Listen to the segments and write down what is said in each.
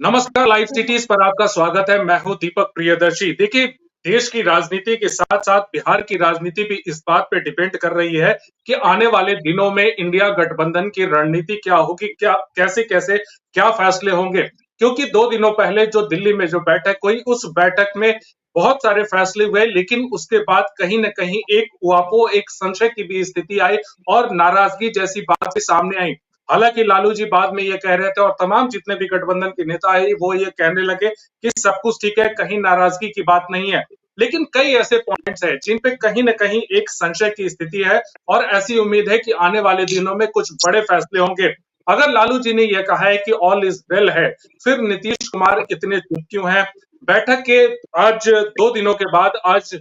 नमस्कार, live cities पर आपका स्वागत है। मैं हूं दीपक प्रियदर्शी। देखिए, देश की राजनीति के साथ साथ बिहार की राजनीति भी इस बात पे डिपेंड कर रही है कि आने वाले दिनों में इंडिया गठबंधन की रणनीति क्या होगी, क्या कैसे कैसे क्या फैसले होंगे। क्योंकि 2 दिनों पहले जो दिल्ली में जो बैठक हुई, उस बैठक में बहुत सारे फैसले हुए, लेकिन उसके बाद कहीं ना कहीं एक उहापोह, एक संशय की भी स्थिति आई और नाराजगी जैसी बात भी सामने आई। हालांकि लालू जी बाद में ये कह रहे थे और तमाम जितने भी गठबंधन के नेता है वो ये कहने लगे कि सब कुछ ठीक है, कहीं नाराजगी की बात नहीं है। लेकिन कई ऐसे पॉइंट्स हैं जिन पे कहीं ना कहीं एक संशय की स्थिति है और ऐसी उम्मीद है कि आने वाले दिनों में कुछ बड़े फैसले होंगे। अगर लालू जी ने यह कहा है कि ऑल इज वेल है, फिर नीतीश कुमार इतने चुप क्यों हैं? बैठक के आज 2 दिनों के बाद आज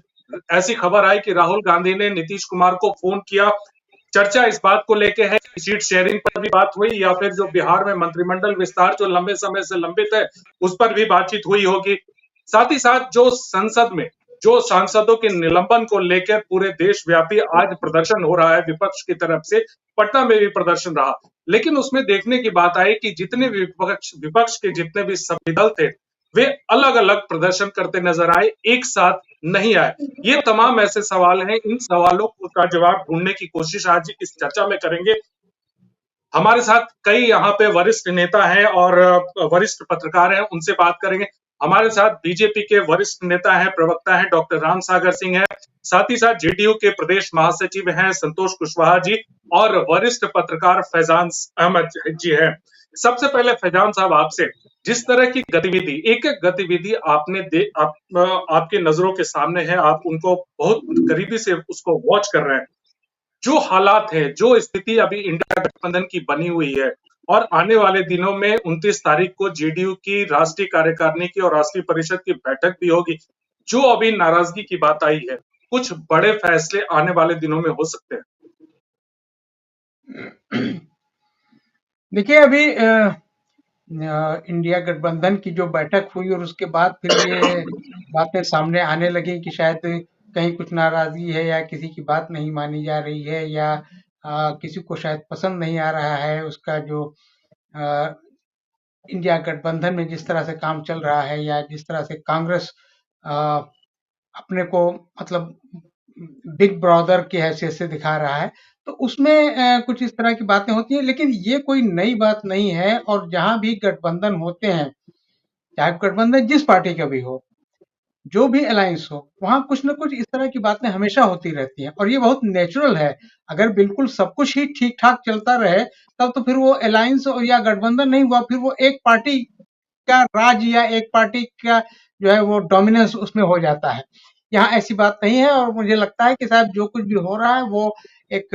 ऐसी खबर आई कि राहुल गांधी ने नीतीश कुमार को फोन किया। चर्चा इस बात को लेके है कि सीट शेयरिंग पर भी बात हुई या फिर जो बिहार में मंत्रिमंडल विस्तार जो लंबे समय से लंबित है उस पर भी बातचीत हुई होगी। साथ ही साथ जो संसद में जो सांसदों के निलंबन को लेकर पूरे देशव्यापी आज प्रदर्शन हो रहा है विपक्ष की तरफ से, पटना में भी प्रदर्शन रहा। लेकिन उसमें देखने की बात आई कि जितने भी विपक्ष विपक्ष के जितने भी सभी दल थे, वे अलग अलग प्रदर्शन करते नजर आए, एक साथ नहीं आए। ये तमाम ऐसे सवाल हैं, इन सवालों का जवाब ढूंढने की कोशिश आज इस चर्चा में करेंगे। हमारे साथ कई यहाँ पे वरिष्ठ नेता हैं और वरिष्ठ पत्रकार हैं, उनसे बात करेंगे। हमारे साथ बीजेपी के वरिष्ठ नेता हैं, प्रवक्ता हैं, डॉक्टर राम सागर सिंह हैं। साथ ही साथ जेडीयू के प्रदेश महासचिव हैं संतोष कुशवाहा जी और वरिष्ठ पत्रकार फैजान अहमद जी हैं। सबसे पहले फैजान साहब आपसे, जिस तरह की गतिविधि, एक एक गतिविधि आपके नजरों के सामने है, आप उनको बहुत करीबी से उसको वॉच कर रहे हैं। जो हालात है, जो स्थिति अभी इंडिया गठबंधन की बनी हुई है और आने वाले दिनों में 29 तारीख को जेडीयू की राष्ट्रीय कार्यकारिणी की और राष्ट्रीय परिषद की बैठक भी होगी। जो अभी नाराजगी की बात आई है, कुछ बड़े फैसले आने वाले दिनों में हो सकते हैं। देखिए अभी इंडिया गठबंधन की जो बैठक हुई और उसके बाद फिर ये बातें सामने आने लगी कि शायद कहीं कुछ नाराजगी है या किसी की बात नहीं मानी जा रही है या किसी को शायद पसंद नहीं आ रहा है उसका जो अ, इंडिया गठबंधन में जिस तरह से काम चल रहा है या जिस तरह से कांग्रेस अ, अपने को मतलब बिग ब्रदर की हैसियत से दिखा रहा है, तो उसमें कुछ इस तरह की बातें होती हैं, लेकिन ये कोई नई बात नहीं है और जहाँ भी गठबंधन होते हैं, चाहे गठबंधन जिस पार्टी का भी हो, जो भी अलायंस हो, वहाँ कुछ न कुछ इस तरह की बातें हमेशा होती रहती हैं और ये बहुत नेचुरल है। अगर बिल्कुल सब कुछ ही ठीक-ठाक चलता रहे, तब तो फिर वो अलायंस या गठबंधन नहीं हुआ, फिर वो एक पार्टी का राज या एक पार्टी का जो है वो डोमिनेंस उसमें हो जाता है। यहाँ ऐसी बात नहीं है और मुझे लगता है कि शायद जो कुछ भी हो रहा है वो एक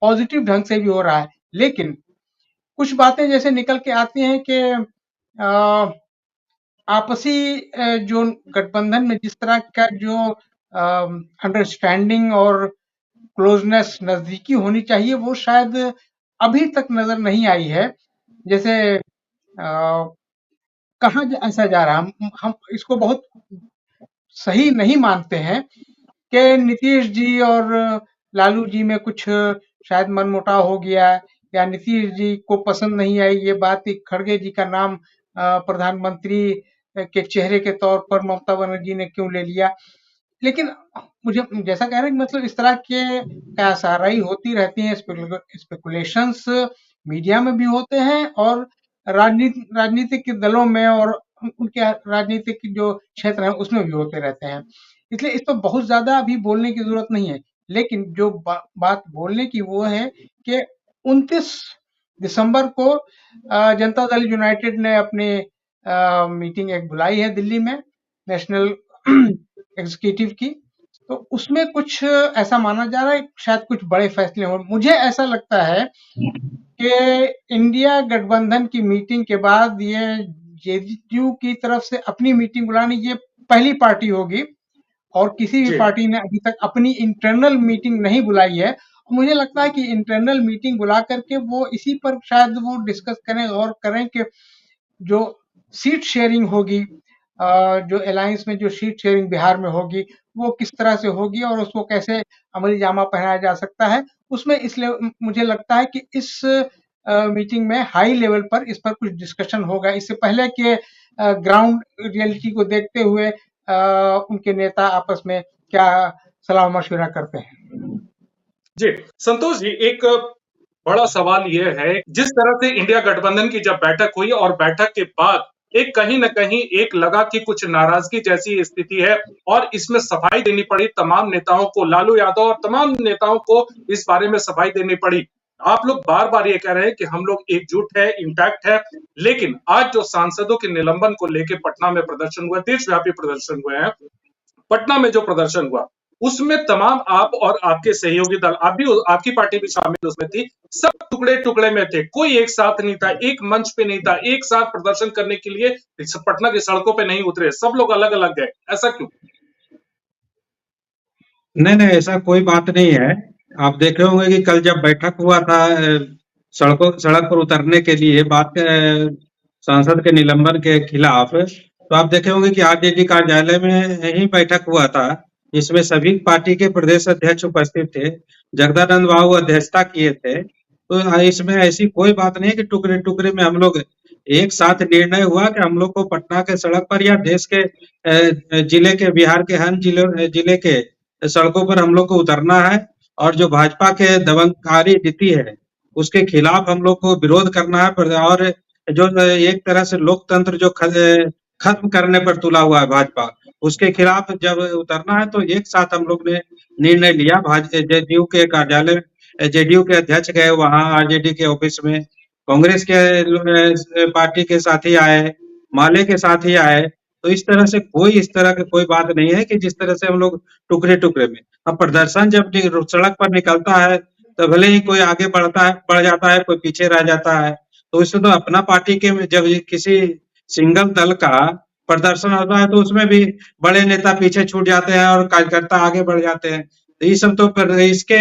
पॉजिटिव ढंग से भी हो रहा है। लेकिन कुछ बातें जैसे निकल के आती हैं कि अ, आपसी जो गठबंधन में जिस तरह का जो अंडरस्टैंडिंग और क्लोजनेस नजदीकी होनी चाहिए वो शायद अभी तक नजर नहीं आई है। जैसे कहाँ ऐसा जा रहा है, हम इसको बहुत सही नहीं मानते हैं कि नीतीश जी और लालू जी में कुछ शायद मनमुटाव हो गया या नीतीश जी को पसंद नहीं आई ये बात कि खड़गे जी का नाम प्रधानमंत्री के चेहरे के तौर पर ममता बनर्जी ने क्यों ले लिया। लेकिन मुझे जैसा कह रहे हैं कि मतलब इस तरह के कासाराई होती रहती हैं, स्पेकुलेशंस मीडिया में भी होते हैं और राजनीतिक दलों में और उनके राजनीतिक जो क्षेत्र है उसमें भी होते रहते हैं। इसलिए इस पर बहुत ज्यादा अभी बोलने की जरूरत नहीं है। लेकिन जो बात बोलने की वो है कि 29 दिसंबर को जनता दल यूनाइटेड ने अपनी मीटिंग एक बुलाई है दिल्ली में, नेशनल एग्जीक्यूटिव की। तो उसमें कुछ ऐसा माना जा रहा है शायद कुछ बड़े फैसले हों। मुझे ऐसा लगता है कि इंडिया गठबंधन की मीटिंग के बाद ये जेडीयू की तरफ से अपनी मीटिंग बुलानी ये पहली पार्टी होगी और किसी भी जी, पार्टी ने अभी तक अपनी इंटरनल मीटिंग नहीं बुलाई है। मुझे लगता है कि इंटरनल मीटिंग बुला करके वो इसी पर शायद वो डिस्कस करें और करें कि जो सीट शेयरिंग होगी, जो अलायंस में जो सीट शेयरिंग बिहार में होगी वो किस तरह से होगी और उसको कैसे अमली जामा पहनाया जा सकता है उसमें। इसलिए मुझे लगता है कि इस मीटिंग में हाई लेवल पर इस पर कुछ डिस्कशन होगा। इससे पहले कि ग्राउंड रियलिटी को देखते हुए उनके नेता आपस में क्या सलाह मशविरा करते हैं। जी, संतोष जी, एक बड़ा सवाल ये है, जिस तरह से इंडिया गठबंधन की जब बैठक हुई और बैठक के बाद एक कहीं न कहीं एक लगा कि कुछ नाराज़गी जैसी स्थिति है और इसमें सफाई देनी पड़ी तमाम नेताओं को, लालू यादव और तमाम नेताओं को इस बारे में सफाई देनी पड़ी। आप लोग बार-बार ये कह रहे हैं कि हम लोग एकजुट है, इंटैक्ट है, लेकिन आज जो सांसदों के निलंबन को लेके पटना में प्रदर्शन हुआ, देशव्यापी प्रदर्शन हुए हैं, पटना में जो प्रदर्शन हुआ उसमें तमाम आप और आपके सहयोगी दल, आप भी, आपकी पार्टी भी शामिल उसमें थी, सब टुकड़े टुकड़े में थे, कोई एक साथ नहीं था, एक मंच पे नहीं था, एक साथ प्रदर्शन करने के लिए पटना की सड़कों पे नहीं उतरे, सब लोग अलग अलग गए। ऐसा क्यों? नहीं नहीं, ऐसा कोई बात नहीं है। आप देखे होंगे कि कल जब बैठक हुआ था सड़क पर उतरने के लिए बात सांसद के निलंबन के खिलाफ, तो आप देखे होंगे कि आरजेडी कार्यालय में ही बैठक हुआ था। इसमें सभी पार्टी के प्रदेश अध्यक्ष उपस्थित थे, जगदानंद बाबू अध्यक्षता किए थे। तो इसमें ऐसी कोई बात नहीं कि टुकड़े टुकड़े में हम लोग एक साथ निर्णय हुआ कि हम लोग को पटना के सड़क पर या देश के जिले के, बिहार के हर जिले के सड़कों पर हम लोग को उतरना है और जो भाजपा के दमनकारी नीति है उसके खिलाफ हम लोग को विरोध करना है। और जो एक तरह से लोकतंत्र जो खत्म करने पर तुला हुआ है भाजपा, उसके खिलाफ जब उतरना है तो एक साथ हम लोग ने निर्णय लिया। जेडीयू के कार्यालय, जेडीयू के अध्यक्ष गए वहां आरजेडी के ऑफिस में, कांग्रेस के पार्टी के साथी आए, माले के साथी आए। तो इस तरह से इस तरह की कोई बात नहीं है कि जिस तरह से हम लोग टुकड़े टुकड़े में। अब प्रदर्शन जब सड़क पर निकलता है तो भले ही कोई आगे बढ़ जाता है, कोई पीछे रह जाता है। तो इसमें तो अपना पार्टी के जब किसी सिंगल दल का प्रदर्शन होता है तो उसमें भी बड़े नेता पीछे छूट जाते हैं और कार्यकर्ता आगे बढ़ जाते हैं। तो ये सब तो इसके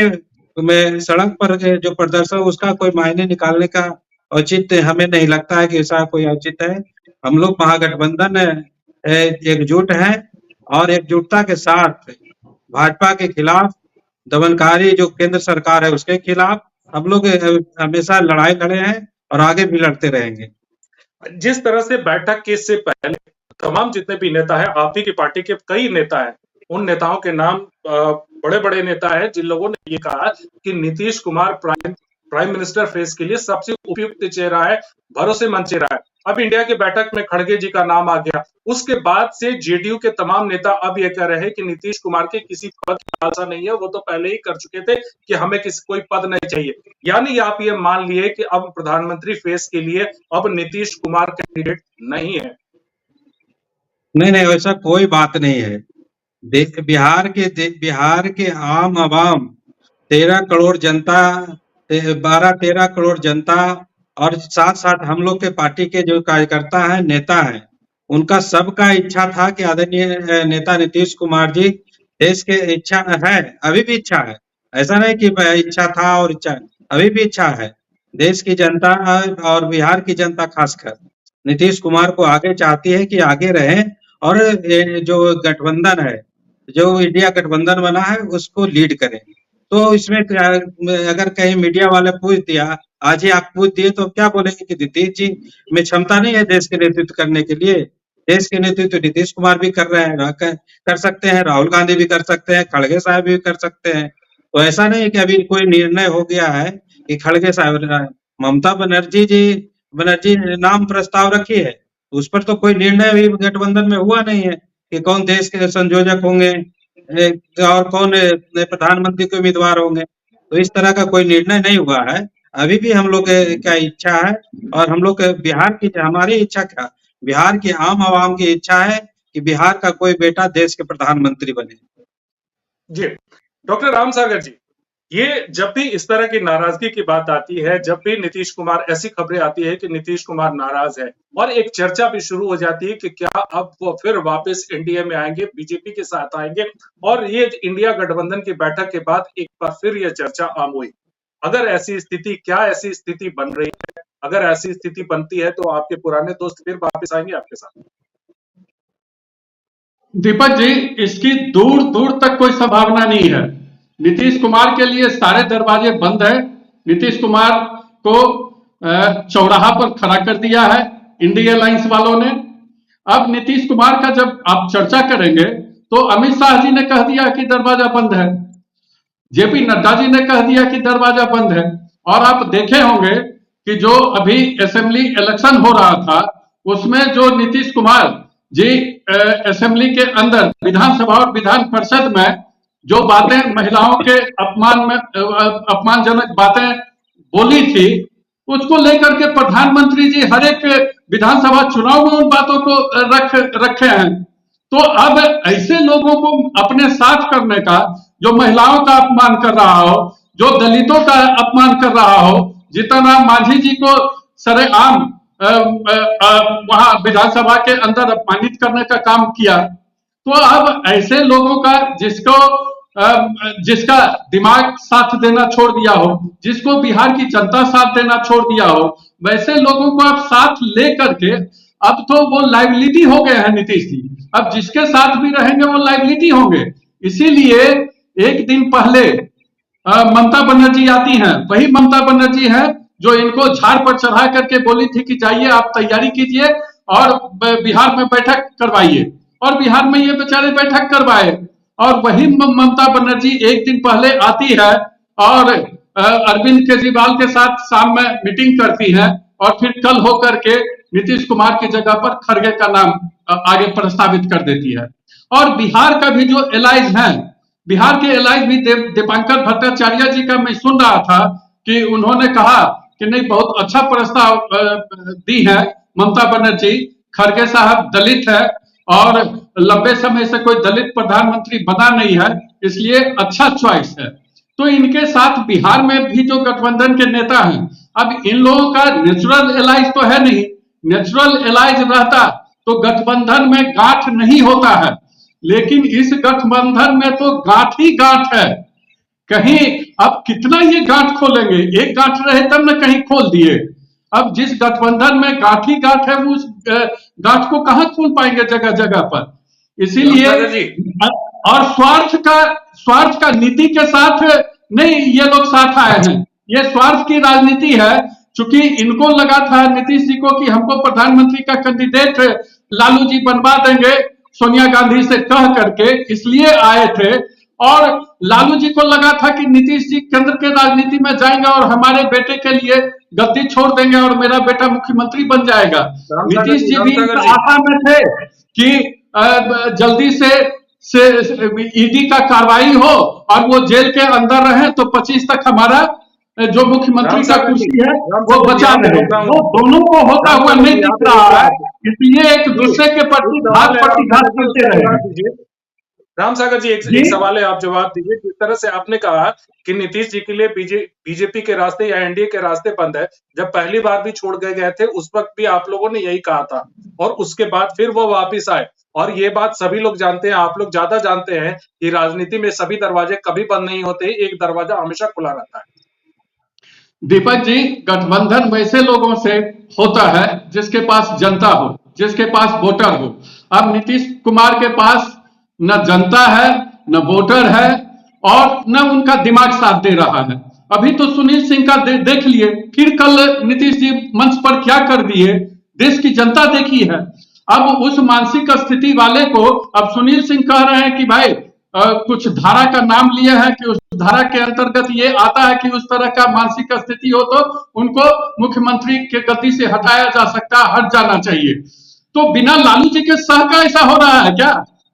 में सड़क पर जो प्रदर्शन उसका कोई मायने निकालने का औचित्य हमें नहीं लगता है कि ऐसा कोई औचित्य है। हम लोग महागठबंधन एकजुट हैं और एकजुटता के साथ भाजपा के खिलाफ, दमनकारी जो केंद्र सरकार है उसके खिलाफ हम लोग हमेशा लड़ाई लड़े हैं और आगे भी लड़ते रहेंगे। जिस तरह से बैठक के से पहले तमाम जितने भी नेता है, आप ही की पार्टी के कई नेता है, उन नेताओं के नाम बड़े बड़े नेता है जिन लोगों ने ये कहा कि Nitish Kumar prime minister face के लिए सबसे उपयुक्त चेहरा है, भरोसेमंद चेहरा है। अब इंडिया की बैठक में खड़गे जी का नाम आ गया। उसके बाद से जेडीयू के तमाम नेता अब ये कह रहे हैं कि नीतीश कुमार के किसी पद की लालसा नहीं है, वो तो पहले ही कर चुके थे कि हमें कोई पद नहीं चाहिए। यानी आप ये मान लिए कि अब प्रधानमंत्री फेस के लिए अब नीतीश कुमार कैंडिडेट नहीं है। नहीं नहीं, ऐसा कोई बात नहीं है। बिहार के आम आवाम 13 करोड़ जनता, 12-13 करोड़ जनता और साथ साथ हम लोग के पार्टी के जो कार्यकर्ता हैं, नेता हैं, उनका सबका इच्छा था कि आदरणीय नेता नीतीश कुमार जी, देश के इच्छा है, अभी भी इच्छा है, ऐसा नहीं कि इच्छा था और इच्छा, अभी भी इच्छा है। देश की जनता और बिहार की जनता खासकर नीतीश कुमार को आगे चाहती है कि आगे रहें और जो गठबंधन है, जो इंडिया गठबंधन बना है उसको लीड करें। तो इसमें अगर कहीं मीडिया वाले पूछ दिया, आज ही आप पूछ दिए तो क्या बोलेंगे कि नीतीश जी में क्षमता नहीं है देश के नेतृत्व करने के लिए। देश के नेतृत्व नीतीश कुमार भी कर रहे हैं, कर सकते हैं, राहुल गांधी भी कर सकते हैं, खड़गे साहब भी कर सकते हैं। तो ऐसा नहीं कि अभी कोई निर्णय हो गया है कि खड़गे साहब, ममता बनर्जी नाम प्रस्ताव रखी है, उस पर तो कोई निर्णय अभी गठबंधन में हुआ नहीं है कि कौन देश के संयोजक होंगे और कौन प्रधानमंत्री के उम्मीदवार होंगे। तो इस तरह का कोई निर्णय नहीं हुआ है। अभी भी हम लोग का इच्छा है और हम लोग बिहार की, हमारी इच्छा क्या, बिहार की आम आवाम की इच्छा है कि बिहार का कोई बेटा देश के प्रधानमंत्री बने। जी, डॉक्टर राम सागर जी, ये जब भी इस तरह की नाराजगी की बात आती है, जब भी नीतीश कुमार, ऐसी खबरें आती है कि नीतीश कुमार नाराज है और एक चर्चा भी शुरू हो जाती है कि क्या अब वो फिर वापस एनडीए में आएंगे, बीजेपी के साथ आएंगे, और ये इंडिया गठबंधन की बैठक के बाद एक बार फिर यह चर्चा आम हुई। अगर ऐसी स्थिति, क्या ऐसी स्थिति बन रही है? अगर ऐसी स्थिति बनती है तो आपके पुराने दोस्त फिर वापस आएंगे आपके साथ? दीपक जी, इसकी दूर दूर तक कोई संभावना नहीं है। नीतीश कुमार के लिए सारे दरवाजे बंद है। नीतीश कुमार को चौराहा पर खड़ा कर दिया है इंडिया अलायंस वालों ने। अब नीतीश कुमार का जब आप चर्चा करेंगे तो अमित शाह जी ने कह दिया कि दरवाजा बंद है, जेपी नड्डा जी ने कह दिया कि दरवाजा बंद है। और आप देखे होंगे कि जो अभी असेंबली इलेक्शन हो रहा था उसमें जो नीतीश कुमार जी असेंबली के अंदर विधानसभा और विधान परिषद में जो बातें महिलाओं के अपमानजनक बातें बोली थी, उसको लेकर के प्रधानमंत्री जी हर एक विधानसभा चुनाव में उन बातों को रखे हैं। तो अब ऐसे लोगों को अपने साथ करने का, जो महिलाओं का अपमान कर रहा हो, जो दलितों का अपमान कर रहा हो, जीतन राम मांझी जी को सरेआम वहां विधानसभा के अंदर अपमानित करने का काम किया, तो अब ऐसे लोगों का जिसका दिमाग साथ देना छोड़ दिया हो, जिसको बिहार की जनता साथ देना छोड़ दिया हो, वैसे लोगों को आप साथ ले करके, अब तो वो लाइबिलिटी हो गए हैं नीतीश जी। अब जिसके साथ भी रहेंगे वो लाइबिलिटी होंगे। इसीलिए एक दिन पहले ममता बनर्जी आती हैं, वही ममता बनर्जी है जो इनको झाड़ पर चढ़ा करके बोली थी कि जाइए आप तैयारी कीजिए और बिहार में बैठक करवाइए, और बिहार में ये बेचारे बैठक करवाए। और वही ममता बनर्जी एक दिन पहले आती है और अरविंद केजरीवाल के साथ शाम में मीटिंग करती है, और फिर कल होकर के नीतीश कुमार की जगह पर खड़गे का नाम आगे प्रस्तावित कर देती है। और बिहार का भी जो एलाइज है, बिहार के एलाइज भी दीपांकर भट्टाचार्य जी का मैं सुन रहा था कि उन्होंने कहा कि नहीं, बहुत अच्छा प्रस्ताव दी है ममता बनर्जी, खड़गे साहब दलित है और लंबे समय से कोई दलित प्रधानमंत्री बना नहीं है, इसलिए अच्छा चॉइस है। तो इनके साथ बिहार में भी जो गठबंधन के नेता हैं, अब इन लोगों का नेचुरल एलाइज तो है नहीं। नेचुरल एलाइज रहता तो गठबंधन में गांठ नहीं होता है, लेकिन इस गठबंधन में तो गांठ ही गांठ है। कहीं अब कितना ये गांठ खोलेंगे, एक गांठ रहे तब न कहीं खोल दिए। अब जिस गठबंधन में गांठ ही गांठ है, वो उस गांठ को कहां खोल पाएंगे जगह जगह पर। इसीलिए और स्वार्थ का नीति के साथ नहीं ये लोग साथ आए हैं, ये स्वार्थ की राजनीति है। चूंकि इनको लगा था नीतीश जी को कि हमको प्रधानमंत्री का कैंडिडेट लालू जी बनवा देंगे सोनिया गांधी से कह करके, इसलिए आए थे। और लालू जी को लगा था कि नीतीश जी केंद्र के राजनीति में जाएंगे और हमारे बेटे के लिए गद्दी छोड़ देंगे और मेरा बेटा मुख्यमंत्री बन जाएगा। नीतीश जी भी आशा में थे कि जल्दी से ईडी का कार्रवाई हो और वो जेल के अंदर रहे, तो 25 तक हमारा जो मुख्यमंत्री का कुर्सी है वो बचा रहे। वो दोनों को होता हुआ नहीं दिख रहा है, इसलिए एक दूसरे के प्रति घात प्रतिघात करते रहे। राम सागर जी, एक सवाल है, आप जवाब दीजिए। जिस तरह से आपने कहा कि नीतीश जी के लिए बीजेपी के रास्ते या एनडीए के रास्ते बंद है, जब पहली बार भी छोड़ गए थे उस वक्त भी आप लोगों ने यही कहा था, और उसके बाद फिर वो वापिस आए। और ये बात सभी लोग जानते हैं, आप लोग ज्यादा जानते हैं कि राजनीति में सभी दरवाजे कभी बंद नहीं होते, एक दरवाजा हमेशा खुला रहता है। दीपक जी, गठबंधन वैसे लोगों से होता है जिसके पास जनता हो, जिसके पास वोटर हो। अब नीतीश कुमार के पास न जनता है, न वोटर है, और न उनका दिमाग साथ दे रहा है। अभी तो सुनील सिंह का देख लिए, फिर कल नीतीश जी मंच पर क्या कर दिए, देश की जनता देखी है। अब उस मानसिक स्थिति वाले को अब सुनील सिंह कह रहे हैं कि भाई कुछ धारा का नाम लिए हैं कि उस धारा के अंतर्गत ये आता है कि उस तरह का मानसिक स्थिति हो तो उनको मुख्यमंत्री के गद्दी से हटाया जा सकता है, हट जाना चाहिए। तो बिना लालू जी के सह का ऐसा हो रहा है क्या?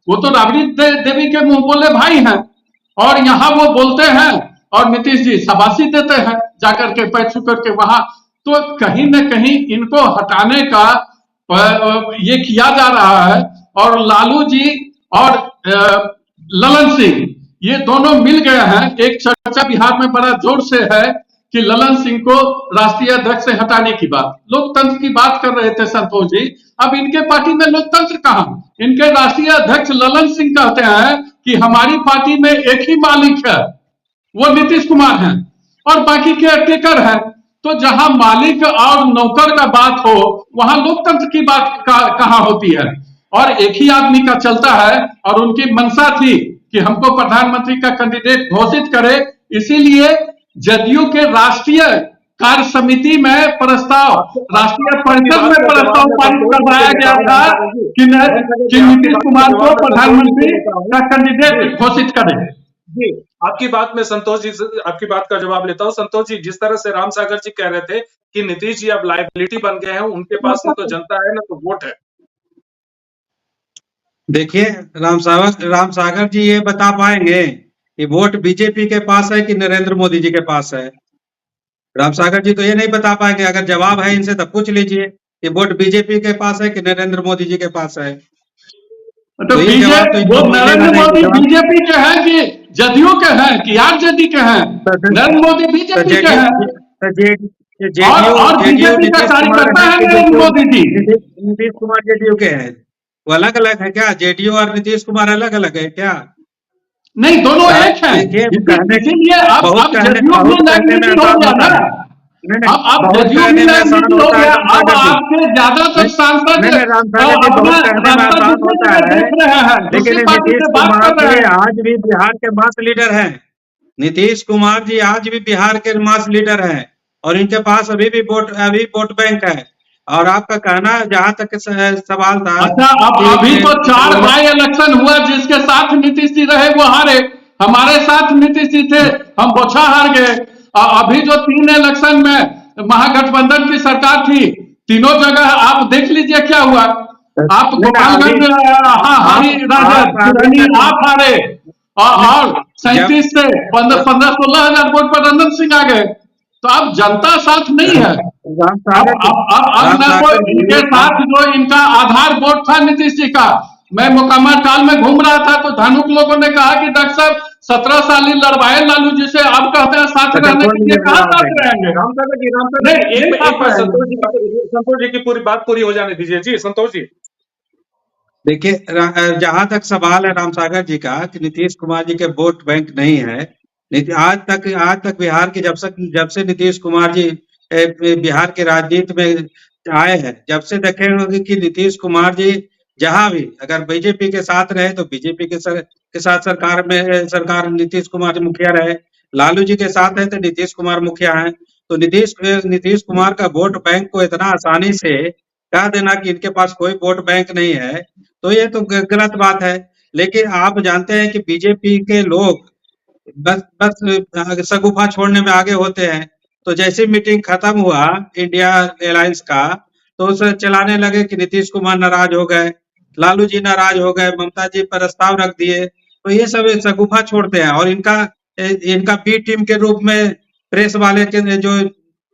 वो तो राबड़ी देवी के मुंह बोले भाई हैं, और यहाँ वो बोलते हैं और नीतीश जी शाबाशी देते हैं जाकर के पैर छू करके वहां। तो कहीं न कहीं इनको हटाने का ये किया जा रहा है। और लालू जी और ललन सिंह ये दोनों मिल गए हैं। एक चर्चा बिहार में बड़ा जोर से है कि ललन सिंह को राष्ट्रीय अध्यक्ष से हटाने की बात, लोकतंत्र की बात कर रहे थे संतोष जी। अब इनके पार्टी में लोकतंत्र कहां? इनके राष्ट्रीय अध्यक्ष ललन सिंह कहते हैं कि हमारी पार्टी में एक ही मालिक है, वो नीतीश कुमार हैं, और बाकी केयर टेकर है। तो जहां मालिक और नौकर का बात हो वहां लोकतंत्र की बात कहां होती है? और एक ही आदमी का चलता है, और उनकी मंशा थी कि हमको प्रधानमंत्री का कैंडिडेट घोषित करे। इसीलिए जदयू के राष्ट्रीय कार्य समिति में प्रस्ताव, राष्ट्रीय आपकी परिषद बात में का जवाब प्रस्ताव मैं पारित संतोष जी करवाया से गया लेता हूं था रामसागर जी। कि रामसागर जी, आपकी नीतीश बात का कुमार जवाब को मैं संतोष जी प्रधानमंत्री से लेता हूं। का जी, कैंडिडेट घोषित करें। जी, आपकी बात में संतोष जी से आपकी बात का जवाब लेता हूं। संतोष जी, जिस तरह से रामसागर जी कह रहे थे कि नीतीश जी अब लायबिलिटी बन गए हैं, उनके पास न तो जनता है, न तो वोट है। देखिए, राम सागर जी ये बता पाएंगे कि वोट बीजेपी के पास है कि नरेंद्र मोदी जी के पास है? राम सागर जी तो ये नहीं बता पाएंगे। अगर जवाब है इनसे तो पूछ लीजिए कि वोट बीजेपी के पास है कि नरेंद्र मोदी जी के पास है? तो तो ये जवाब तो वो इनको मिलेगा नरेंद्र नहीं। मोदी जवाब बीजेपी के हैं कि जदयू के हैं कि आरजेडी के हैं? नरेंद्र मोदी तो बीजेपी के जेडीयू हैं तो जेडीयू और जेडीयू बीजेपी का नीतीश कुमार कार्यकर्ता है है कि नरेंद्र मोदी जी। नीतीश कुमार जेडीयू के हैं? वो अलग अलग है क्या? जेडीयू और नीतीश कुमार अलग अलग है क्या? नहीं, दोनों एक हैं। देखिए, कहने इसीलिए अब जदयू भी बहुत कहने में लाइबिलिटी हो आसान गया होता ना। है। नहीं नहीं, अब बहुत जदयू भी कहने में आसान लाइबिलिटी हो होता है गया। राम अब सागर जी। आपके ज्यादातर नहीं सांसद नहीं राम सागर जी, अपना बहुत कहने में रास्ता आसान दूसरी होता जगह है, देख रहे हैं, दूसरी लेकिन पार्टी नीतीश से बात कुमार कर रहे जी हैं। आज भी बिहार के मास लीडर हैं। नीतीश कुमार जी आज भी बिहार के मास लीडर हैं और इनके पास अभी वोट बैंक है। और आपका कहना जहां तक सवाल था अच्छा, अब कि अभी तो 4 बोले बाई इलेक्शन हुआ, जिसके साथ नीतीश जी रहे वो हारे। हमारे साथ नीतीश जी थे, हम बोछा हार गए। और अभी जो 3 इलेक्शन में महागठबंधन की सरकार थी, तीनों जगह आप देख लीजिए क्या हुआ। आप नहीं ना अभी गोपालगंज हाँ हारी राजद, आप अभी सिरहनी तक आप हारे और जब 37 से 15-16 हजार वोट पर रंजन सिंह आ गए। तो अब जनता साथ नहीं है। राम अब सागर जी अब अब अब राम मैं तो सागर जी इनके साथ जो इनका आधार वोट था नीतीश जी का, मैं मोकामा टाल में घूम रहा था तो धानुक लोगों ने कहा कि डॉक्टर साहब 17 साल ही लड़वाए लालू जी से, अब कहते हैं साथ अच्छा रहने कोई के लिए, नहीं कहाँ जवाब साथ देंगे। रहेंगे? रामसागर जी, नहीं, नहीं एक साथ बार रहेंगे। संतोष जी की पूरी बात पूरी हो जाने दीजिए। जी, संतोष जी। देखिए, जहां तक सवाल है राम सागर जी का कि नीतीश कुमार जी के वोट बैंक नहीं है। आज तक बिहार की जब से नीतीश कुमार जी बिहार के राजनीति में आए हैं, जब से देखे होंगे कि नीतीश कुमार जी जहां भी अगर बीजेपी के साथ रहे तो बीजेपी के साथ सरकार नीतीश कुमार जी मुखिया रहे। लालू जी के साथ है तो नीतीश कुमार मुखिया है। तो नीतीश कुमार का वोट बैंक को इतना आसानी से कह देना कि इनके पास कोई वोट बैंक नहीं है, तो ये तो गलत बात है। लेकिन आप जानते हैं कि बीजेपी के लोग बस बस शगुफा छोड़ने में आगे होते हैं। तो जैसे मीटिंग खत्म हुआ इंडिया अलायंस का, तो उसे चलाने लगे कि नीतीश कुमार नाराज हो गए, लालू जी नाराज हो गए, ममता जी प्रस्ताव रख दिए। तो ये सब शगुफा छोड़ते हैं और इनका बी टीम के रूप में प्रेस वाले के जो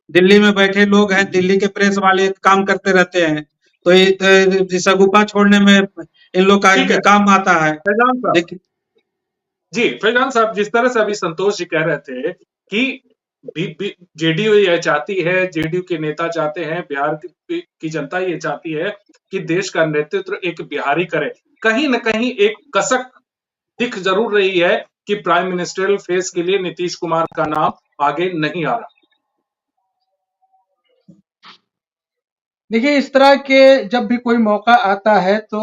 दिल्ली में बैठे लोग हैं, दिल्ली के प्रेस वाले काम करते रहते हैं। तो ये शगुफा छोड़ने में इन लोग का ठीक है, काम आता है। फैजान साहब। देखिए जी, फैजान साहब, जिस तरह से अभी संतोष जी कह रहे थे कि जेडीयू ये चाहती है, जेडीयू के नेता चाहते हैं, बिहार की जनता ये चाहती है कि देश का नेतृत्व एक बिहारी करे। कहीं न कहीं एक कसक दिख जरूर रही है कि प्राइम मिनिस्टरियल फेस के लिए नीतीश कुमार का नाम आगे नहीं आ रहा। देखिए, इस तरह के जब भी कोई मौका आता है तो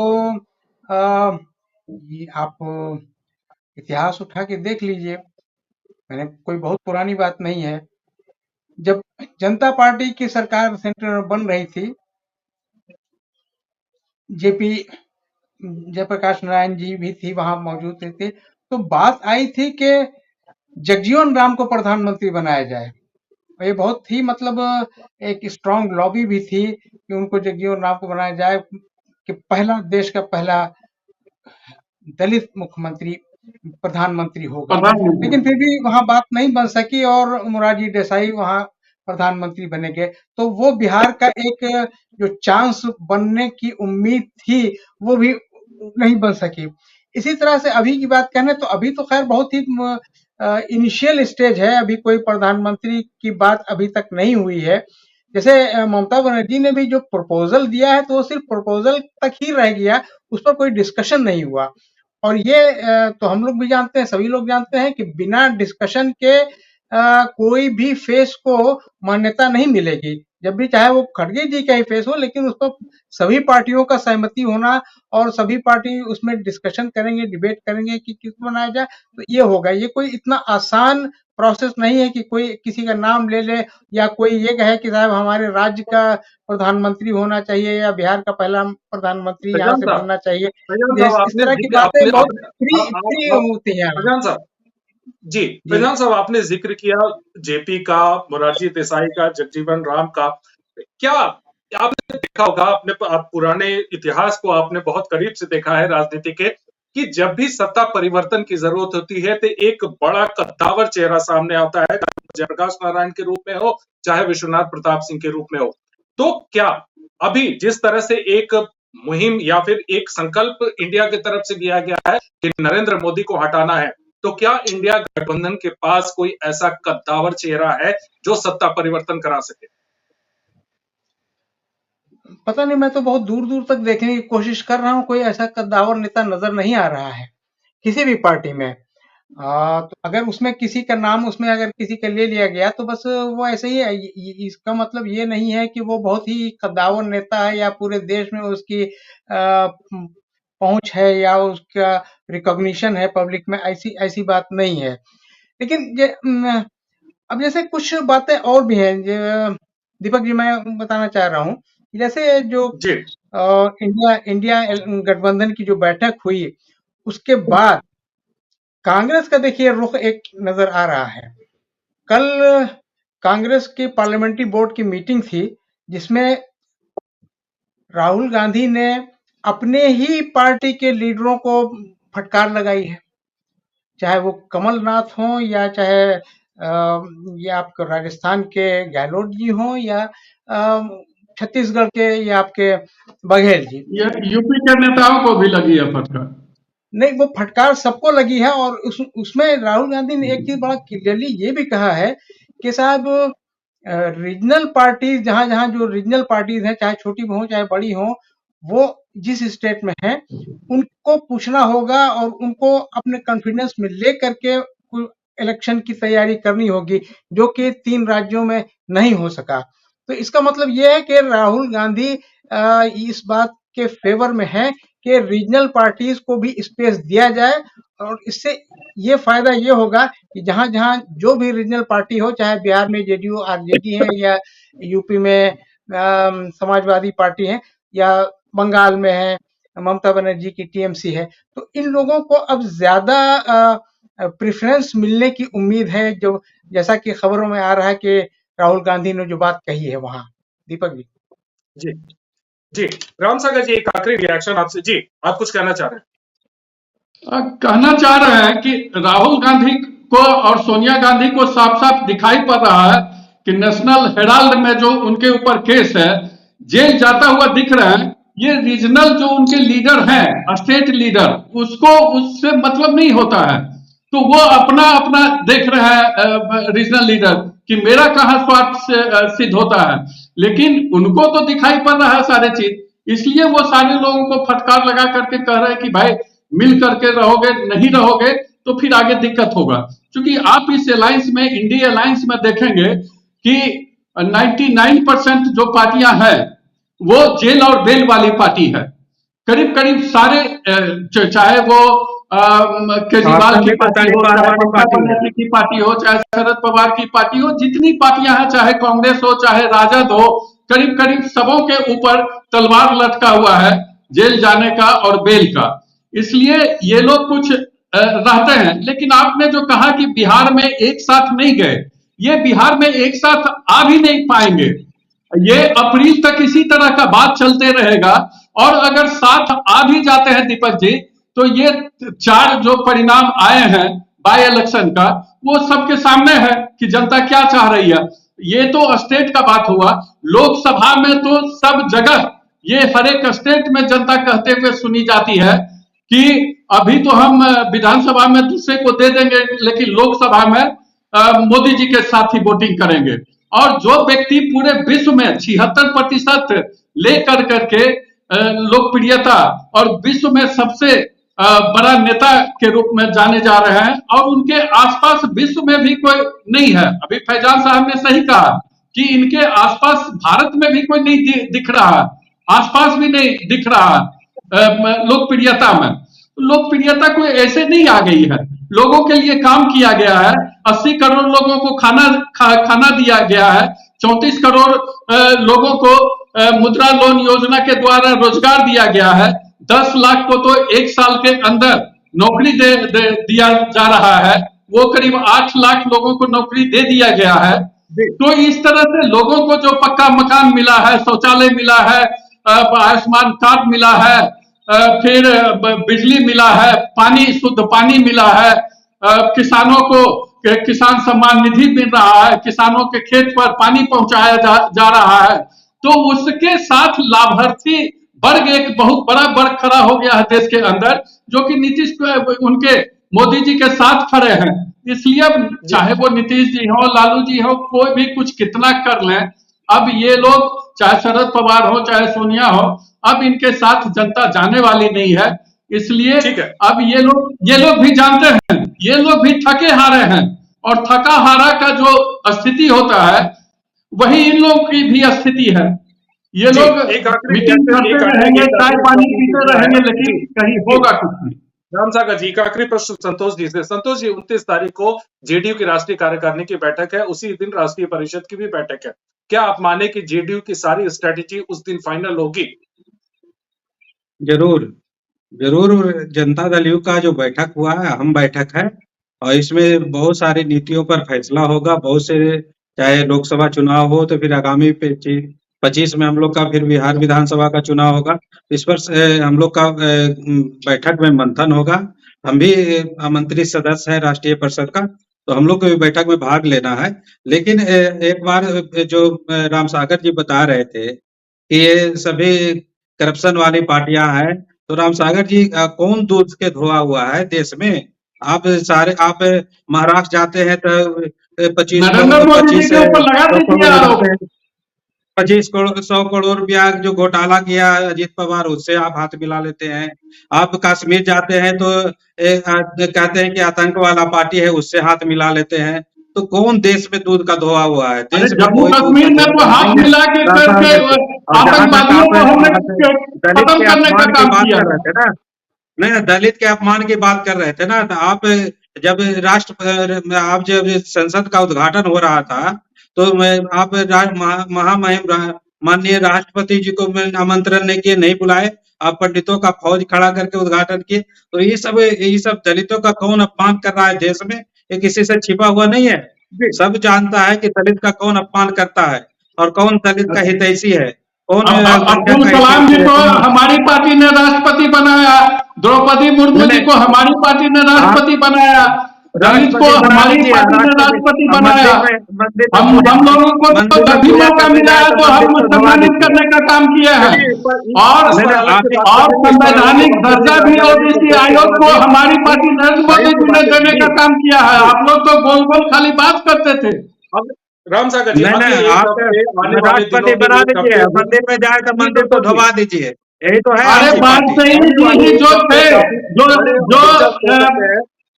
ये आप इतिहास उठा के देख लीजिए। मैंने कोई बहुत पुरानी बात नहीं है। जब जनता पार्टी की सरकार सेंटर में बन रही थी, जेपी जयप्रकाश नारायण जी भी थी, वहां मौजूद थे, तो बात आई थी कि जगजीवन राम को प्रधानमंत्री बनाया जाए। और ये बहुत ही मतलब एक स्ट्रांग लॉबी भी थी कि उनको जगजीवन राम को बनाया जाए कि देश का पहला दलित मुख्यमंत्री प्रधानमंत्री होगा। लेकिन फिर भी वहां बात नहीं बन सकी और मोरारजी देसाई वहां प्रधानमंत्री बने गए। तो वो बिहार का एक जो चांस बनने की उम्मीद थी वो भी नहीं बन सकी। इसी तरह से अभी की बात करें तो अभी तो खैर बहुत ही इनिशियल स्टेज है, अभी कोई प्रधानमंत्री की बात अभी तक नहीं हुई है। जैसे ममता बनर्जी ने भी जो प्रपोजल दिया है तो वो सिर्फ प्रपोजल तक ही रह गया, उस पर कोई डिस्कशन नहीं हुआ। और ये तो हम लोग भी जानते हैं, सभी लोग जानते हैं कि बिना डिस्कशन के कोई भी फेस को मान्यता नहीं मिलेगी। जब भी चाहे वो खड़गे जी का ही फेस हो, लेकिन उस पर सभी पार्टियों का सहमति होना और सभी पार्टी उसमें डिस्कशन करेंगे, डिबेट करेंगे कि किसको बनाया जाए, तो ये होगा। ये कोई इतना आसान प्रोसेस नहीं है कि कोई किसी का नाम ले ले या कोई ये कहे कि साहब हमारे राज्य का प्रधानमंत्री होना चाहिए या बिहार का पहला प्रधानमंत्री यहाँ फैजान से साहब, बनना चाहिए। फैजान ये साहब इस आपने तरह की जिक्र बातें आपने बहुत आपने फ्री होती हैं। फैजान साहब जी, जी फैजान साहब आपने जिक्र किया जेपी का, मोरारजी देसाई का, जगजीवन राम का। क्या आपने देखा होगा, अपने आप पुराने इतिहास को आपने बहुत करीब से देखा है राजनीति के, कि जब भी सत्ता परिवर्तन की जरूरत होती है तो एक बड़ा कद्दावर चेहरा सामने आता है, चाहे जयप्रकाश नारायण के रूप में हो, चाहे विश्वनाथ प्रताप सिंह के रूप में हो। तो क्या अभी जिस तरह से एक मुहिम या फिर एक संकल्प इंडिया की तरफ से लिया गया है कि नरेंद्र मोदी को हटाना है, तो क्या इंडिया गठबंधन के पास कोई ऐसा कद्दावर चेहरा है जो सत्ता परिवर्तन करा सके? पता नहीं, मैं तो बहुत दूर दूर तक देखने की कोशिश कर रहा हूँ, कोई ऐसा कद्दावर नेता नजर नहीं आ रहा है किसी भी पार्टी में। तो अगर उसमें किसी का नाम उसमें अगर किसी का ले लिया गया तो बस वो ऐसे ही है। इसका मतलब ये नहीं है कि वो बहुत ही कद्दावर नेता है या पूरे देश में उसकी पहुंच है या उसका रिकॉग्निशन है पब्लिक में, ऐसी ऐसी बात नहीं है। लेकिन अब जैसे कुछ बातें और भी हैं जो दीपक जी मैं बताना चाह रहा हूँ। जैसे जो जी इंडिया इंडिया गठबंधन की जो बैठक हुई उसके बाद कांग्रेस का देखिए रुख एक नजर आ रहा है। कल कांग्रेस के पार्लियामेंट्री बोर्ड की मीटिंग थी जिसमें राहुल गांधी ने अपने ही पार्टी के लीडरों को फटकार लगाई है, चाहे वो कमलनाथ हो या चाहे ये आपके राजस्थान के गहलोत जी हो या छत्तीसगढ़ के या आपके बघेल जी। ये यूपी के नेताओं को भी लगी है फटकार। नहीं, वो फटकार सबको लगी है और उसमें राहुल गांधी ने एक चीज बड़ा क्लियरली ये भी कहा है कि साहब रीजनल पार्टीज जहां जहां जो रीजनल पार्टीज हैं, चाहे छोटी हो चाहे बड़ी हो, वो जिस स्टेट में हैं उनको पूछना होगा और उनको अपने कॉन्फिडेंस में ले करके इलेक्शन की तैयारी करनी होगी, जो कि 3 राज्यों में नहीं हो सका। तो इसका मतलब ये है कि राहुल गांधी इस बात के फेवर में है कि रीजनल पार्टीज को भी स्पेस दिया जाए और इससे ये फायदा ये होगा कि जहां जहां जो भी रीजनल पार्टी हो, चाहे बिहार में जेडीयू आरजेडी है या यूपी में समाजवादी पार्टी है या बंगाल में है ममता बनर्जी की टीएमसी है, तो इन लोगों को अब ज्यादा प्रेफरेंस मिलने की उम्मीद है, जो जैसा कि खबरों में आ रहा है कि राहुल गांधी ने जो बात कही है वहां। दीपक जी जी जी, राम सागर जी, एक आखिरी रिएक्शन आपसे। जी, आप कुछ कहना चाह रहे हैं? कहना चाह रहे हैं कि राहुल गांधी को और सोनिया गांधी को साफ साफ दिखाई पड़ रहा है कि नेशनल हेराल्ड में जो उनके ऊपर केस है, जेल जाता हुआ दिख रहे हैं। ये रीजनल जो उनके लीडर हैं, स्टेट लीडर, उसको उससे मतलब नहीं होता है, तो वो अपना अपना देख रहे हैं रीजनल लीडर कि मेरा कहाँ स्वार्थ सिद्ध होता है, लेकिन उनको तो दिखाई पड़ रहा है सारे चीज, इसलिए वो सारे लोगों को फटकार लगा करके कह रहे हैं कि भाई मिल करके रहोगे, नहीं रहोगे तो फिर आगे दिक्कत होगा। क्योंकि आप इस अलायंस में, इंडिया अलायंस में देखेंगे कि 99% जो पार्टियां हैं वो जेल और बेल वाली पार्टी है। करीब करीब सारे चाहे वो केजरीवाल की पार्टी हो, चाहे ममता बनर्जी की पार्टी हो, चाहे शरद पवार की पार्टी हो, जितनी पार्टियां हैं, चाहे कांग्रेस हो चाहे राजद हो, करीब करीब सबों के ऊपर तलवार लटका हुआ है जेल जाने का और बेल का। इसलिए ये लोग कुछ रहते हैं। लेकिन आपने जो कहा कि बिहार में एक साथ नहीं गए, ये बिहार में एक साथ आ भी नहीं पाएंगे। ये अप्रैल तक इसी तरह का बात चलते रहेगा और अगर साथ आ भी जाते हैं दीपक जी, तो ये 4 जो परिणाम आए हैं बाय इलेक्शन का, वो सबके सामने है कि जनता क्या चाह रही है। ये तो स्टेट का बात हुआ, लोकसभा में तो सब जगह ये हर एक स्टेट में जनता कहते हुए सुनी जाती है कि अभी तो हम विधानसभा में दूसरे को दे देंगे, लेकिन लोकसभा में मोदी जी के साथ ही वोटिंग करेंगे। और जो व्यक्ति पूरे विश्व में 76% ले करके लोकप्रियता और विश्व में सबसे बड़ा नेता के रूप में जाने जा रहे हैं, और उनके आसपास विश्व में भी कोई नहीं है। अभी फैजान साहब ने सही कहा कि इनके आसपास भारत में भी कोई नहीं दिख रहा है, आसपास भी नहीं दिख रहा है लोकप्रियता में। लोकप्रियता कोई ऐसे नहीं आ गई है, लोगों के लिए काम किया गया है। 80 करोड़ लोगों को खाना दिया गया है। 34 करोड़ लोगों को मुद्रा लोन योजना के द्वारा रोजगार दिया गया है। 10 लाख को तो एक साल के अंदर नौकरी दिया जा रहा है। वो करीब 8 लाख लोगों को नौकरी दे दिया गया है। तो इस तरह से लोगों को जो पक्का मकान मिला है, शौचालय मिला है, आयुष्मान कार्ड मिला है, फिर बिजली मिला है, पानी, शुद्ध पानी मिला है, किसानों को किसान सम्मान निधि मिल रहा है, किसानों के खेत पर पानी पहुंचाया जा रहा है। तो उसके साथ लाभार्थी वर्ग एक बहुत बड़ा वर्ग खड़ा हो गया है देश के अंदर, जो कि नीतीश उनके मोदी जी के साथ खड़े हैं। इसलिए अब चाहे वो नीतीश जी हो, लालू जी हो, कोई भी कुछ कितना कर लें, अब ये लोग चाहे शरद पवार हो चाहे सोनिया हो, अब इनके साथ जनता जाने वाली नहीं है। इसलिए अब ये लोग भी जानते हैं, ये लोग भी थके हारे हैं, और थका हारा का जो स्थिति होता है वही इन लोगों की भी स्थिति है। ये लोग मीटिंग करते रहेंगे, चाय पानी पीते रहेंगे, लेकिन कहीं होगा कुछ नहीं। राम सागर जी का आखिरी प्रश्न संतोष जी से। संतोष जी, 29 तारीख को जेडीयू की राष्ट्रीय कार्यकारिणी की बैठक है, उसी दिन राष्ट्रीय परिषद की भी बैठक है। क्या आप माने कि जेडीयू की सारी स्ट्रेटेजी उस दिन फाइनल होगी? जरूर जरूर। जनता दल यू का जो बैठक हुआ है, अहम बैठक है, और इसमें बहुत सारी नीतियों पर फैसला होगा। बहुत से, चाहे लोकसभा चुनाव हो तो फिर आगामी 25 में हम लोग का फिर बिहार विधानसभा का चुनाव होगा। इस पर हम लोग का बैठक में मंथन होगा। हम भी आमंत्रित सदस्य हैं राष्ट्रीय परिषद का, तो हम लोग को भी बैठक में भाग लेना है। लेकिन एक बार जो राम सागर जी बता रहे थे कि ये सभी करप्शन वाली पार्टियां हैं, तो राम सागर जी कौन दूध के धोआ हुआ है देश में? आप महाराष्ट्र जाते हैं तो 100 करोड़ रुपया जो घोटाला किया अजीत पवार, उससे आप हाथ मिला लेते हैं। आप कश्मीर जाते हैं तो कहते हैं कि आतंक वाला पार्टी है, उससे हाथ मिला लेते हैं। तो कौन देश में दूध का धोआ हुआ है? देश में जम्मू कश्मीर में तो हाथ मिला के करके आतंकवादियों को हमने खत्म करने का काम किया ना। नहीं, दलित के अपमान की बात कर रहे थे ना। तो आप जब संसद का उद्घाटन हो रहा था, तो आप महामहिम माननीय राष्ट्रपति जी को आमंत्रण नहीं किए, नहीं बुलाए, आप पंडितों का फौज खड़ा करके उद्घाटन किए। तो ये सब दलितों का कौन अपमान कर रहा है देश में? ये किसी से छिपा हुआ नहीं है, सब जानता है कि दलित का कौन अपमान करता है और कौन दलित का हितैषी है। अब्दुल कलाम जी को हमारी पार्टी ने राष्ट्रपति बनाया, द्रौपदी मुर्मू जी को हमारी पार्टी ने राष्ट्रपति बनाया, दलित को हमारी पार्टी ने राष्ट्रपति बनाया। हम लोगों को तो तभी मौका मिला है तो हम सम्मानित करने का काम किया है, और संवैधानिक दर्जा भी ओबीसी आयोग को हमारी पार्टी नरेंद्र मोदी जी ने देने का काम किया है। आप लोग तो गोल गोल खाली बात करते थे। राम सागर जी, आप राष्ट्रपति बना दीजिए, मंदिर में जाए तो मंदिर को धोवा दीजिए, यही तो है। अरे बात सही, जो थे जो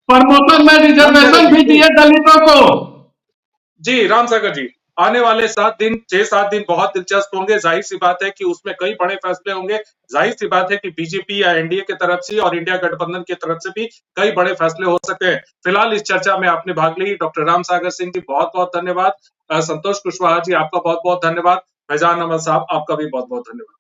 प्रमोशन में रिजर्वेशन भी दिए दलितों को। जी राम सागर जी, आने वाले 6-7 दिन बहुत दिलचस्प होंगे। जाहिर सी बात है कि उसमें कई बड़े फैसले होंगे। जाहिर सी बात है कि बीजेपी या एनडीए की तरफ से और इंडिया गठबंधन की तरफ से भी कई बड़े फैसले हो सकते हैं। फिलहाल इस चर्चा में आपने भाग ली। डॉक्टर राम सागर सिंह जी, बहुत बहुत धन्यवाद। संतोष कुशवाहा जी, आपका बहुत बहुत धन्यवाद। फैजान अहमद साहब, आपका भी बहुत बहुत धन्यवाद।